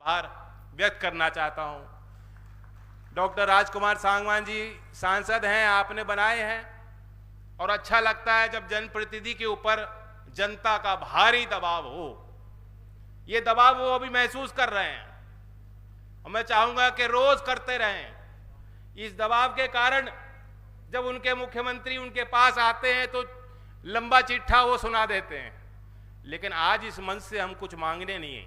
आभार व्यक्त करना चाहता हूं। डॉक्टर राजकुमार सांगवान जी सांसद हैं, आपने बनाए हैं, और अच्छा लगता है जब जनप्रतिनिधि के ऊपर जनता का भारी दबाव हो। ये दबाव वो अभी महसूस कर रहे हैं और मैं चाहूंगा कि रोज करते रहें। इस दबाव के कारण जब उनके मुख्यमंत्री उनके पास आते हैं तो लंबा चिट्ठा वो सुना देते हैं, लेकिन आज इस मंच से हम कुछ मांगने नहीं है,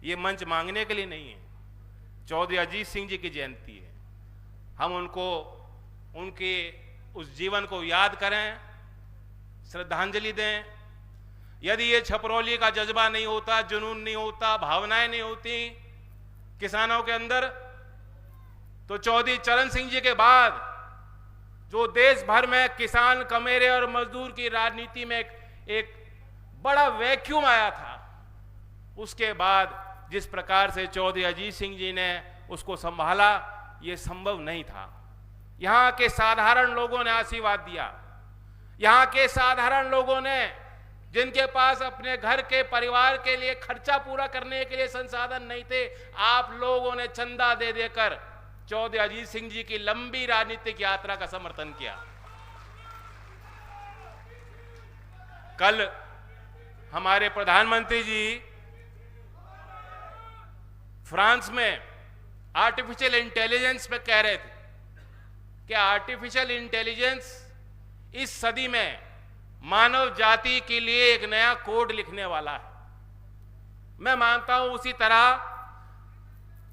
ये मंच मांगने के लिए नहीं है। चौधरी अजीत सिंह जी की जयंती है, हम उनको उनके उस जीवन को याद करें, श्रद्धांजलि दें। यदि ये छपरौली का जज्बा नहीं होता, जुनून नहीं होता, भावनाएं नहीं होती किसानों के अंदर, तो चौधरी चरण सिंह जी के बाद जो देश भर में किसान, कमेरे और मजदूर की राजनीति में एक बड़ा वैक्यूम आया था, उसके बाद जिस प्रकार से चौधरी अजीत सिंह जी ने उसको संभाला, ये संभव नहीं था। यहां के साधारण लोगों ने आशीर्वाद दिया, यहां के साधारण लोगों ने, जिनके पास अपने घर के परिवार के लिए खर्चा पूरा करने के लिए संसाधन नहीं थे, आप लोगों ने चंदा दे देकर चौधरी अजीत सिंह जी की लंबी राजनीतिक यात्रा का समर्थन किया। कल हमारे प्रधानमंत्री जी फ्रांस में आर्टिफिशियल इंटेलिजेंस पे कह रहे थे कि आर्टिफिशियल इंटेलिजेंस इस सदी में मानव जाति के लिए एक नया कोड लिखने वाला है। मैं मानता हूं उसी तरह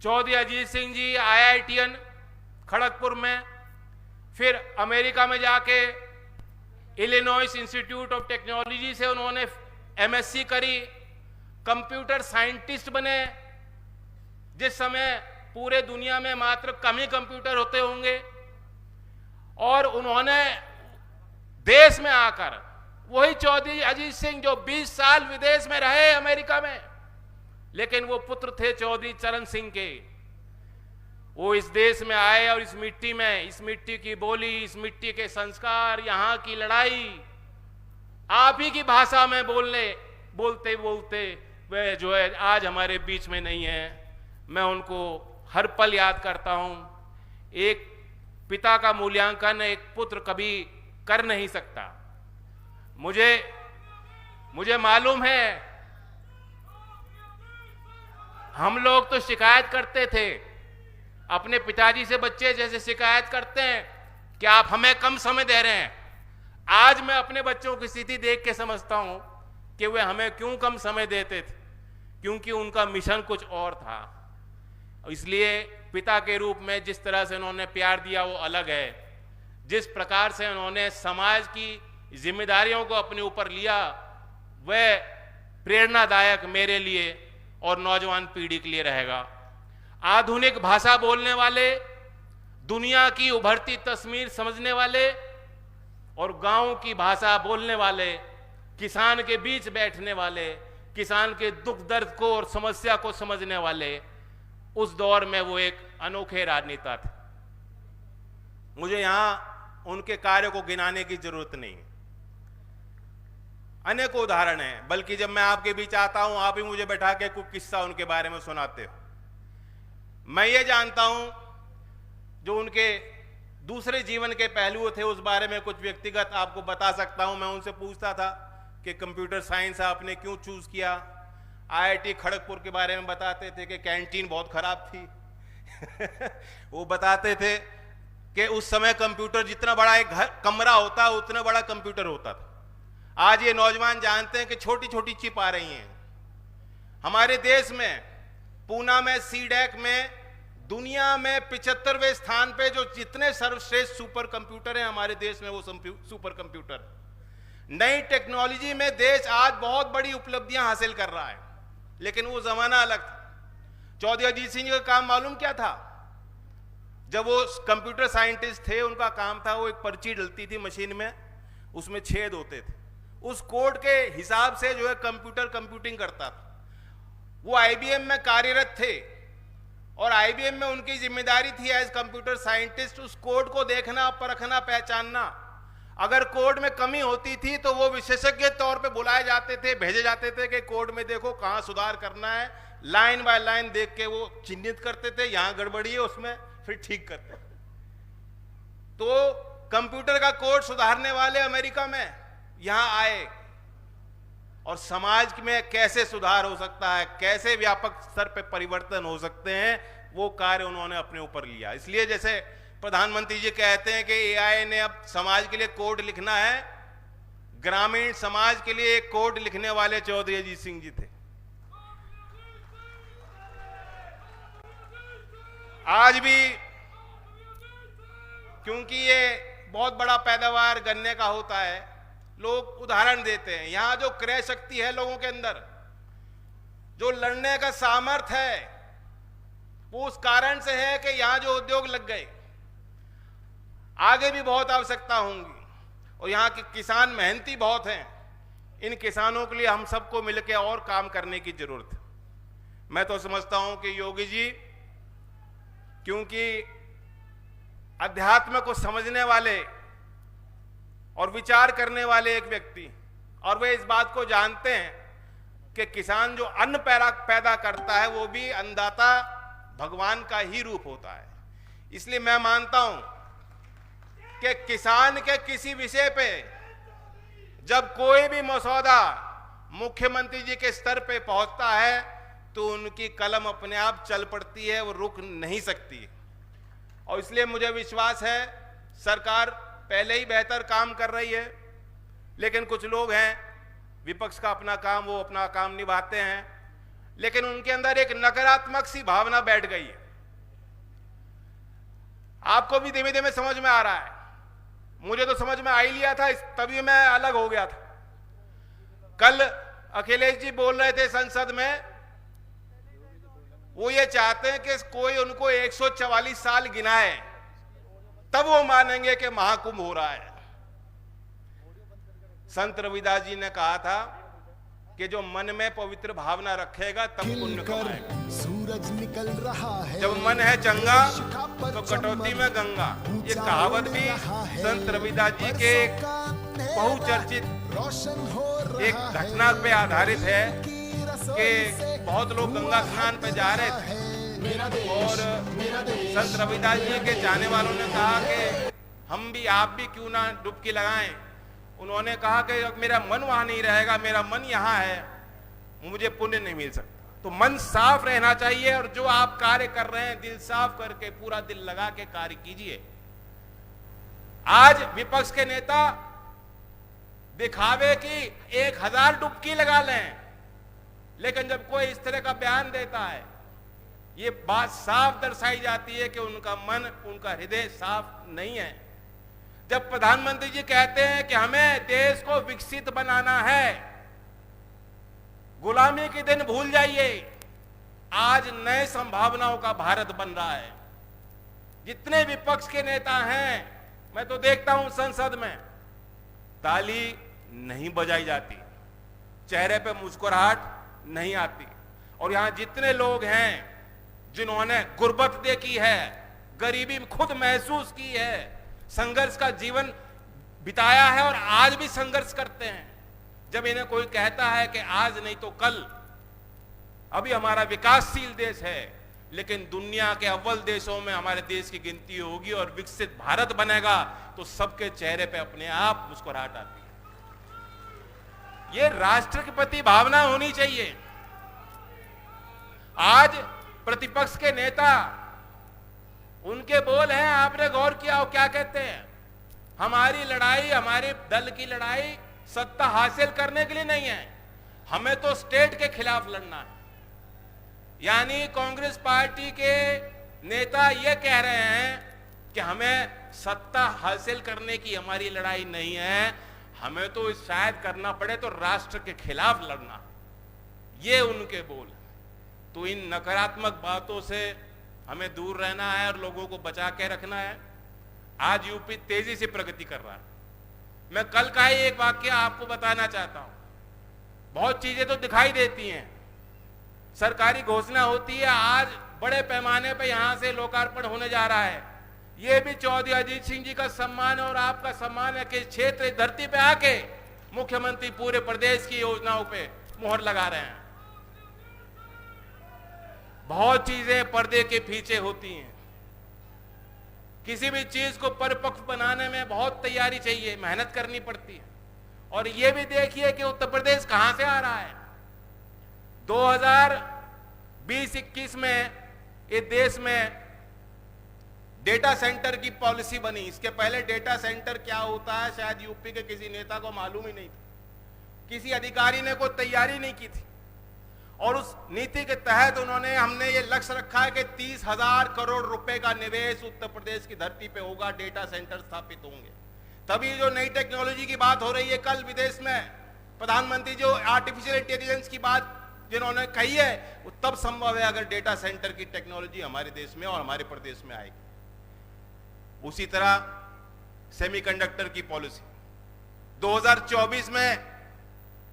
चौधरी अजीत सिंह जी IITN खड़गपुर में, फिर अमेरिका में जाके इलिनॉइस इंस्टीट्यूट ऑफ टेक्नोलॉजी से उन्होंने MSc करी, कंप्यूटर साइंटिस्ट बने, जिस समय पूरे दुनिया में मात्र कम ही कंप्यूटर होते होंगे, और उन्होंने देश में आकर वही चौधरी अजीत सिंह जो 20 साल विदेश में रहे अमेरिका में, लेकिन वो पुत्र थे चौधरी चरण सिंह के, वो इस देश में आए और इस मिट्टी में, इस मिट्टी की बोली, इस मिट्टी के संस्कार, यहां की लड़ाई, आप ही की भाषा में बोलते बोलते वे जो है आज हमारे बीच में नहीं है। मैं उनको हर पल याद करता हूं। एक पिता का मूल्यांकन एक पुत्र कभी कर नहीं सकता। मुझे मालूम है, हम लोग तो शिकायत करते थे अपने पिताजी से, बच्चे जैसे शिकायत करते हैं कि आप हमें कम समय दे रहे हैं। आज मैं अपने बच्चों की स्थिति देख के समझता हूं कि वे हमें क्यों कम समय देते थे, क्योंकि उनका मिशन कुछ और था। इसलिए पिता के रूप में जिस तरह से उन्होंने प्यार दिया वो अलग है। जिस प्रकार से उन्होंने समाज की जिम्मेदारियों को अपने ऊपर लिया, वह प्रेरणादायक मेरे लिए और नौजवान पीढ़ी के लिए रहेगा। आधुनिक भाषा बोलने वाले, दुनिया की उभरती तस्वीर समझने वाले और गांव की भाषा बोलने वाले, किसान के बीच बैठने वाले, किसान के दुख दर्द को और समस्या को समझने वाले, उस दौर में वो एक अनोखे राजनेता थे। मुझे यहां उनके कार्य को गिनाने की जरूरत नहीं, अनेकों उदाहरण हैं, बल्कि जब मैं आपके बीच आता हूं आप ही मुझे बैठा के कुछ किस्सा उनके बारे में सुनाते हो। मैं ये जानता हूं जो उनके दूसरे जीवन के पहलू थे उस बारे में कुछ व्यक्तिगत आपको बता सकता हूं। मैं उनसे पूछता था कि कंप्यूटर साइंस आपने क्यों चूज किया। IIT खड़गपुर के बारे में बताते थे कि कैंटीन बहुत खराब थी वो बताते थे कि उस समय कंप्यूटर जितना बड़ा एक घर कमरा होता उतना बड़ा कंप्यूटर होता था। आज ये नौजवान जानते हैं कि छोटी छोटी चिप आ रही हैं। हमारे देश में पूना में CDEC में दुनिया में 75वें स्थान पे जो जितने सर्वश्रेष्ठ सुपर कंप्यूटर हैं हमारे देश में, वो सुपर कंप्यूटर। नई टेक्नोलॉजी में देश आज बहुत बड़ी उपलब्धियां हासिल कर रहा है, लेकिन वो जमाना अलग था। चौधरी अजीत सिंह का काम मालूम क्या था? जब वो कंप्यूटर साइंटिस्ट थे, उनका काम था, वो एक पर्ची डलती थी मशीन में, उसमें छेद होते थे, उस कोड के हिसाब से जो है कंप्यूटर कंप्यूटिंग करता था। वो IBM में कार्यरत थे और IBM में उनकी जिम्मेदारी थी एज कंप्यूटर साइंटिस्ट उस कोड को देखना, परखना, पहचानना। अगर कोड में कमी होती थी तो वो विशेषज्ञ तौर पे बुलाए जाते थे, भेजे जाते थे कि कोड में देखो कहां सुधार करना है, लाइन बाय लाइन देख के वो चिन्हित करते थे, यहां गड़बड़ी है उसमें, फिर ठीक करते थे। तो कंप्यूटर का कोड सुधारने वाले अमेरिका में यहां आए और समाज में कैसे सुधार हो सकता है, कैसे व्यापक स्तर पर परिवर्तन हो सकते हैं, वो कार्य उन्होंने अपने ऊपर लिया। इसलिए जैसे प्रधानमंत्री जी कहते हैं कि एआई ने अब समाज के लिए कोड लिखना है, ग्रामीण समाज के लिए एक कोड लिखने वाले चौधरी अजीत सिंह जी थे। आज भी क्योंकि ये बहुत बड़ा पैदावार गन्ने का होता है, लोग उदाहरण देते हैं, यहां जो क्रय शक्ति है लोगों के अंदर, जो लड़ने का सामर्थ्य है, वो उस कारण से है कि यहां जो उद्योग लग गए। आगे भी बहुत आवश्यकता होंगी और यहाँ के किसान मेहनती बहुत हैं। इन किसानों के लिए हम सबको मिलकर और काम करने की जरूरत है। मैं तो समझता हूं कि योगी जी, क्योंकि अध्यात्म को समझने वाले और विचार करने वाले एक व्यक्ति, और वे इस बात को जानते हैं कि किसान जो अन्न पैदा करता है वो भी अन्नदाता भगवान का ही रूप होता है। इसलिए मैं मानता हूं कि किसान के किसी विषय पे जब कोई भी मसौदा मुख्यमंत्री जी के स्तर पे पहुंचता है तो उनकी कलम अपने आप चल पड़ती है, वो रुक नहीं सकती। और इसलिए मुझे विश्वास है सरकार पहले ही बेहतर काम कर रही है, लेकिन कुछ लोग हैं विपक्ष का अपना काम, वो अपना काम निभाते हैं, लेकिन उनके अंदर एक नकारात्मक सी भावना बैठ गई है। आपको भी धीमे धीमे समझ में आ रहा है, मुझे तो समझ में आ ही लिया था, तभी मैं अलग हो गया था। कल अखिलेश जी बोल रहे थे संसद में, वो ये चाहते हैं कि कोई उनको 144 साल गिनाए तब वो मानेंगे कि महाकुंभ हो रहा है। संत रविदास जी ने कहा था कि जो मन में पवित्र भावना रखेगा तब पुण्य कमाएगा। सूरज निकल रहा है, जब मन है चंगा तो कटौती में गंगा। ये कहावत भी संत रविदास जी के बहुचर्चित एक घटना पे आधारित है कि बहुत लोग गंगा स्नान पे जा रहे थे और संत रविदास जी के जाने वालों ने कहा कि हम भी, आप भी क्यों ना डुबकी लगाएं। उन्होंने कहा कि मेरा मन वहां नहीं रहेगा, मेरा मन यहाँ है, मुझे पुण्य नहीं मिल सकता। तो मन साफ रहना चाहिए और जो आप कार्य कर रहे हैं दिल साफ करके, पूरा दिल लगा के कार्य कीजिए। आज विपक्ष के नेता दिखावे की 1000 डुबकी लगा लें, लेकिन जब कोई इस तरह का बयान देता है, ये बात साफ दर्शाई जाती है कि उनका मन, उनका हृदय साफ नहीं है। जब प्रधानमंत्री जी कहते हैं कि हमें देश को विकसित बनाना है, गुलामी के दिन भूल जाइए, आज नए संभावनाओं का भारत बन रहा है। जितने विपक्ष के नेता हैं, मैं तो देखता हूं संसद में ताली नहीं बजाई जाती, चेहरे पे मुस्कुराहट नहीं आती। और यहां जितने लोग हैं जिन्होंने गुर्बत देखी है, गरीबी खुद महसूस की है, संघर्ष का जीवन बिताया है और आज भी संघर्ष करते हैं, जब इन्हें कोई कहता है कि आज नहीं तो कल, अभी हमारा विकासशील देश है लेकिन दुनिया के अव्वल देशों में हमारे देश की गिनती होगी और विकसित भारत बनेगा, तो सबके चेहरे पे अपने आप मुस्कुराहट आती है। ये राष्ट्र के प्रति भावना होनी चाहिए। आज प्रतिपक्ष के नेता, उनके बोल हैं, आपने गौर किया हो क्या कहते हैं? हमारी लड़ाई, हमारे दल की लड़ाई सत्ता हासिल करने के लिए नहीं है, हमें तो स्टेट के खिलाफ लड़ना है। यानी कांग्रेस पार्टी के नेता ये कह रहे हैं कि हमें सत्ता हासिल करने की हमारी लड़ाई नहीं है, हमें तो शायद करना पड़े तो राष्ट्र के खिलाफ लड़ना। ये उनके बोल है। तो इन नकारात्मक बातों से हमें दूर रहना है और लोगों को बचा के रखना है। आज यूपी तेजी से प्रगति कर रहा है। मैं कल का ही एक वाक्य आपको बताना चाहता हूं। बहुत चीजें तो दिखाई देती हैं, सरकारी घोषणा होती है, आज बड़े पैमाने पर यहां से लोकार्पण होने जा रहा है। यह भी चौधरी अजीत सिंह जी का सम्मान और आपका सम्मान है कि क्षेत्र धरती पे आके मुख्यमंत्री पूरे प्रदेश की योजनाओं पे मुहर लगा रहे हैं। बहुत चीजें पर्दे के पीछे होती हैं। किसी भी चीज को परिपक्व बनाने में बहुत तैयारी चाहिए, मेहनत करनी पड़ती है। और ये भी देखिए कि उत्तर प्रदेश कहां से आ रहा है। 2020-21 में ये देश में डेटा सेंटर की पॉलिसी बनी। इसके पहले डेटा सेंटर क्या होता है शायद यूपी के किसी नेता को मालूम ही नहीं था, किसी अधिकारी ने कोई तैयारी नहीं की थी। और उस नीति के तहत हमने ये लक्ष्य रखा है कि 30,000 करोड़ रुपए का निवेश उत्तर प्रदेश की धरती पे होगा, डेटा सेंटर स्थापित होंगे। तभी जो नई टेक्नोलॉजी की बात हो रही है, कल विदेश में प्रधानमंत्री जो आर्टिफिशियल इंटेलिजेंस की बात जिन्होंने कही है, वो तब संभव है अगर डेटा सेंटर की टेक्नोलॉजी हमारे देश में और हमारे प्रदेश में आएगी। उसी तरह सेमीकंडक्टर की पॉलिसी 2024 में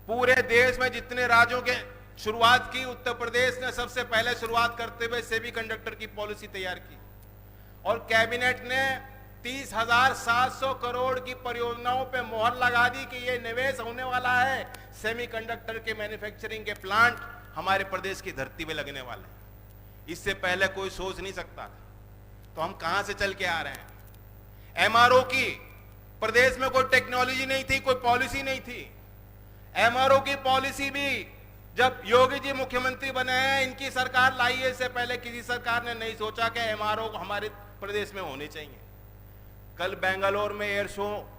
पूरे देश में जितने राज्यों के शुरुआत की, उत्तर प्रदेश ने सबसे पहले शुरुआत करते हुए सेमीकंडक्टर की पॉलिसी तैयार की। और कैबिनेट ने 30,700 करोड़ की परियोजनाओं पे मोहर लगा दी कि ये निवेश होने वाला है, सेमीकंडक्टर के मैन्युफैक्चरिंग के प्लांट हमारे प्रदेश की धरती पे लगने वाले हैं। इससे पहले कोई सोच नहीं सकता था। तो हम कहां से चल के आ रहे हैं। एमआरओ की प्रदेश में कोई टेक्नोलॉजी नहीं थी, कोई पॉलिसी नहीं थी। एमआरओ की पॉलिसी भी जब योगी जी मुख्यमंत्री बने हैं, इनकी सरकार लाई है, इससे पहले किसी सरकार ने नहीं सोचा कि एमआरओ हमारे प्रदेश में होने चाहिए। कल बेंगलोर में एयर शो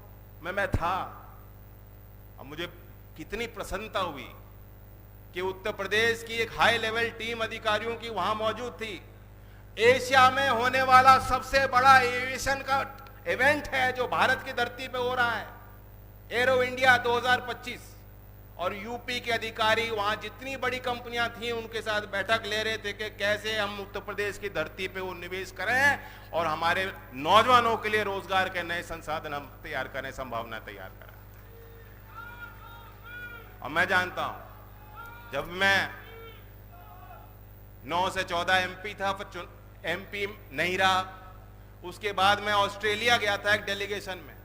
में मैं था, अब मुझे कितनी प्रसन्नता हुई कि उत्तर प्रदेश की एक हाई लेवल टीम अधिकारियों की वहां मौजूद थी। एशिया में होने वाला सबसे बड़ा एविएशन का इवेंट है जो भारत की धरती पे हो रहा है, एरो इंडिया 2025। और यूपी के अधिकारी वहां जितनी बड़ी कंपनियां थी उनके साथ बैठक ले रहे थे कि कैसे हम उत्तर प्रदेश की धरती पे वो निवेश करें और हमारे नौजवानों के लिए रोजगार के नए संसाधन हम तैयार करें, संभावना तैयार करें। और मैं जानता हूं जब मैं 9 से 14 एमपी था, फिर एमपी नहीं रहा, उसके बाद मैं ऑस्ट्रेलिया गया था एक डेलीगेशन में।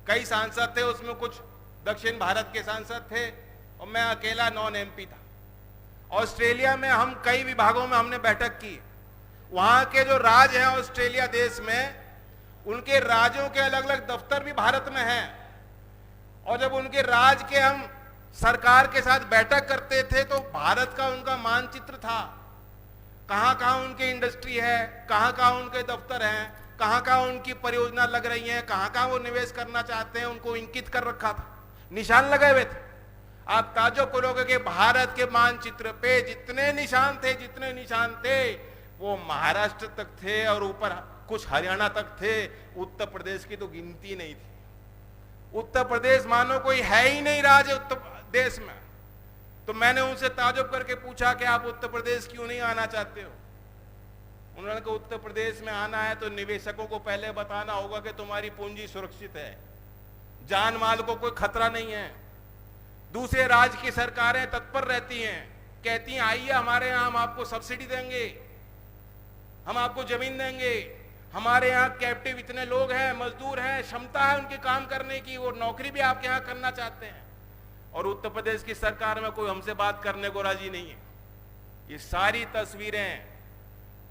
कई सांसद थे, उसमें कुछ दक्षिण भारत के सांसद थे और मैं अकेला नॉन एमपी था। ऑस्ट्रेलिया में हम कई विभागों में हमने बैठक की। वहां के जो राज्य हैं ऑस्ट्रेलिया देश में, उनके राज्यों के अलग अलग दफ्तर भी भारत में हैं। और जब उनके राज्य के हम सरकार के साथ बैठक करते थे तो भारत का उनका मानचित्र था, कहां कहां उनकी इंडस्ट्री है, कहां कहां उनके दफ्तर हैं, कहां कहां उनकी परियोजना लग रही हैं, कहां कहां वो निवेश करना चाहते हैं, उनको इंकित कर रखा था, निशान लगे हुए थे। आप ताज्जुब करोगे कि भारत के मानचित्र पे जितने निशान थे वो महाराष्ट्र तक थे और ऊपर कुछ हरियाणा तक थे। उत्तर प्रदेश की तो गिनती नहीं थी। उत्तर प्रदेश मानो कोई है ही नहीं राज्य उत्तर प्रदेश में। तो मैंने उनसे ताज्जुब करके पूछा कि आप उत्तर प्रदेश क्यों नहीं आना चाहते हो। उन्होंने कहा उत्तर प्रदेश में आना है तो निवेशकों को पहले बताना होगा कि तुम्हारी पूंजी सुरक्षित है, जान माल को कोई खतरा नहीं है। दूसरे राज्य की सरकारें तत्पर रहती हैं, कहती हैं आइए हमारे यहाँ, हम आपको सब्सिडी देंगे, हम आपको जमीन देंगे, हमारे यहाँ कैप्टिव इतने लोग हैं, मजदूर हैं, क्षमता है उनके काम करने की, वो नौकरी भी आपके यहाँ करना चाहते हैं। और उत्तर प्रदेश की सरकार में कोई हमसे बात करने को राजी नहीं है। ये सारी तस्वीरें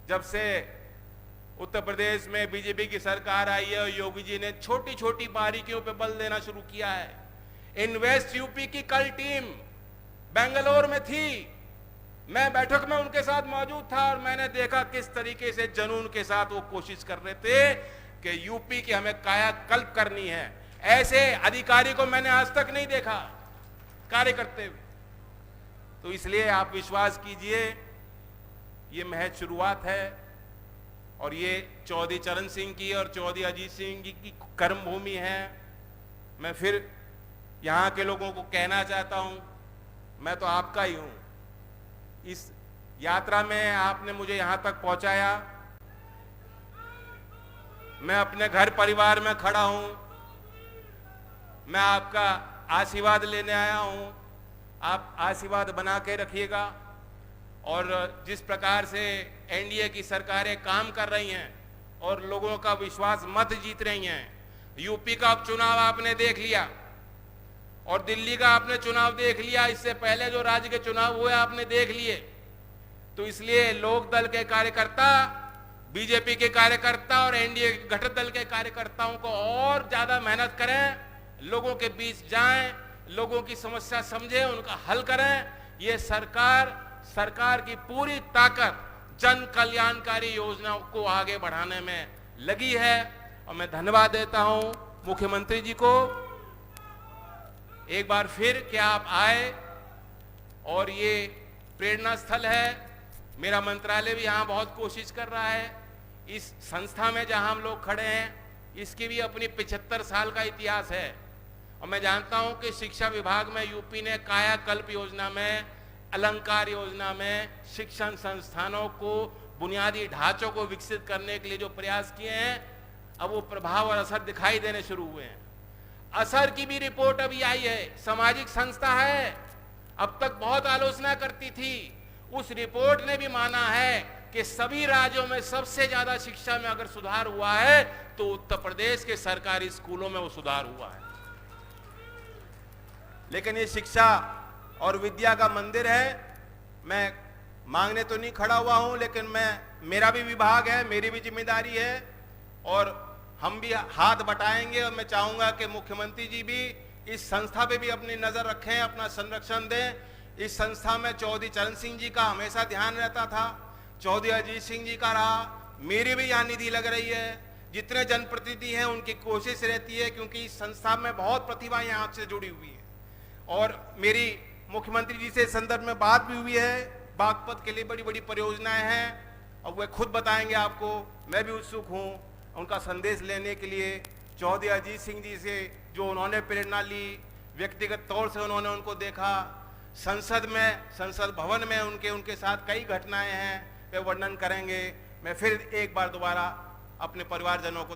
जब से उत्तर प्रदेश में बीजेपी की सरकार आई है और योगी जी ने छोटी छोटी बारीकियों पे बल देना शुरू किया है। इन्वेस्ट यूपी की कल टीम बेंगलोर में थी, मैं बैठक में उनके साथ मौजूद था और मैंने देखा किस तरीके से जुनून के साथ वो कोशिश कर रहे थे कि यूपी की हमें कायाकल्प करनी है। ऐसे अधिकारी को मैंने आज तक नहीं देखा कार्य करते हुए। तो इसलिए आप विश्वास कीजिए, ये महज शुरुआत है और ये चौधरी चरण सिंह की और चौधरी अजीत सिंह की कर्मभूमि है। मैं फिर यहाँ के लोगों को कहना चाहता हूँ, मैं तो आपका ही हूँ। इस यात्रा में आपने मुझे यहाँ तक पहुँचाया, मैं अपने घर परिवार में खड़ा हूँ, मैं आपका आशीर्वाद लेने आया हूँ। आप आशीर्वाद बना के रखिएगा। और जिस प्रकार से एनडीए की सरकारें काम कर रही हैं और लोगों का विश्वास मत जीत रही हैं, यूपी का उपचुनाव आपने देख लिया और दिल्ली का आपने चुनाव देख लिया, इससे पहले जो राज्य के चुनाव हुए आपने देख लिए। तो इसलिए लोक दल के कार्यकर्ता, बीजेपी के कार्यकर्ता और एनडीए घटक दल के कार्यकर्ताओं को और ज्यादा मेहनत करें, लोगों के बीच जाएं, लोगों की समस्या समझें, उनका हल करें। ये सरकार की पूरी ताकत जन कल्याणकारी योजनाओं को आगे बढ़ाने में लगी है। और मैं धन्यवाद देता हूं मुख्यमंत्री जी को एक बार फिर कि आप आए और ये प्रेरणा स्थल है। मेरा मंत्रालय भी यहां बहुत कोशिश कर रहा है। इस संस्था में जहां हम लोग खड़े हैं, इसकी भी अपनी 75 साल का इतिहास है। और मैं जानता हूं कि शिक्षा विभाग में यूपी ने कायाकल्प योजना में, अलंकार योजना में शिक्षण संस्थानों को, बुनियादी ढांचों को विकसित करने के लिए जो प्रयास किए हैं, अब वो प्रभाव और असर दिखाई देने शुरू हुए हैं। असर की भी रिपोर्ट अभी आई है। सामाजिक संस्था है, अब तक बहुत आलोचना करती थी, उस रिपोर्ट ने भी माना है कि सभी राज्यों में सबसे ज्यादा शिक्षा में अगर सुधार हुआ है तो उत्तर प्रदेश के सरकारी स्कूलों में वो सुधार हुआ है। लेकिन ये शिक्षा और विद्या का मंदिर है। मैं मांगने तो नहीं खड़ा हुआ हूं, लेकिन मेरा भी विभाग है, मेरी भी जिम्मेदारी है और हम भी हाथ बटाएंगे। और मैं चाहूंगा कि मुख्यमंत्री जी भी इस संस्था पे भी अपनी नजर रखें, अपना संरक्षण दें। इस संस्था में चौधरी चरण सिंह जी का हमेशा ध्यान रहता था, चौधरी अजीत सिंह जी का रहा, मेरी भी यहाँ निधि लग रही है। जितने जनप्रतिनिधि हैं उनकी कोशिश रहती है, क्योंकि इस संस्था में बहुत प्रतिभा यहाँ से जुड़ी हुई है। और मेरी मुख्यमंत्री जी से संदर्भ में बात भी हुई है। बागपत के लिए बड़ी बड़ी परियोजनाएं हैं और वे खुद बताएंगे आपको। मैं भी उत्सुक हूं उनका संदेश लेने के लिए। चौधरी अजीत सिंह जी से जो उन्होंने प्रेरणा ली, व्यक्तिगत तौर से उन्होंने उनको देखा, संसद भवन में उनके साथ कई घटनाएं हैं, वे वर्णन करेंगे। मैं फिर एक बार दोबारा अपने परिवारजनों को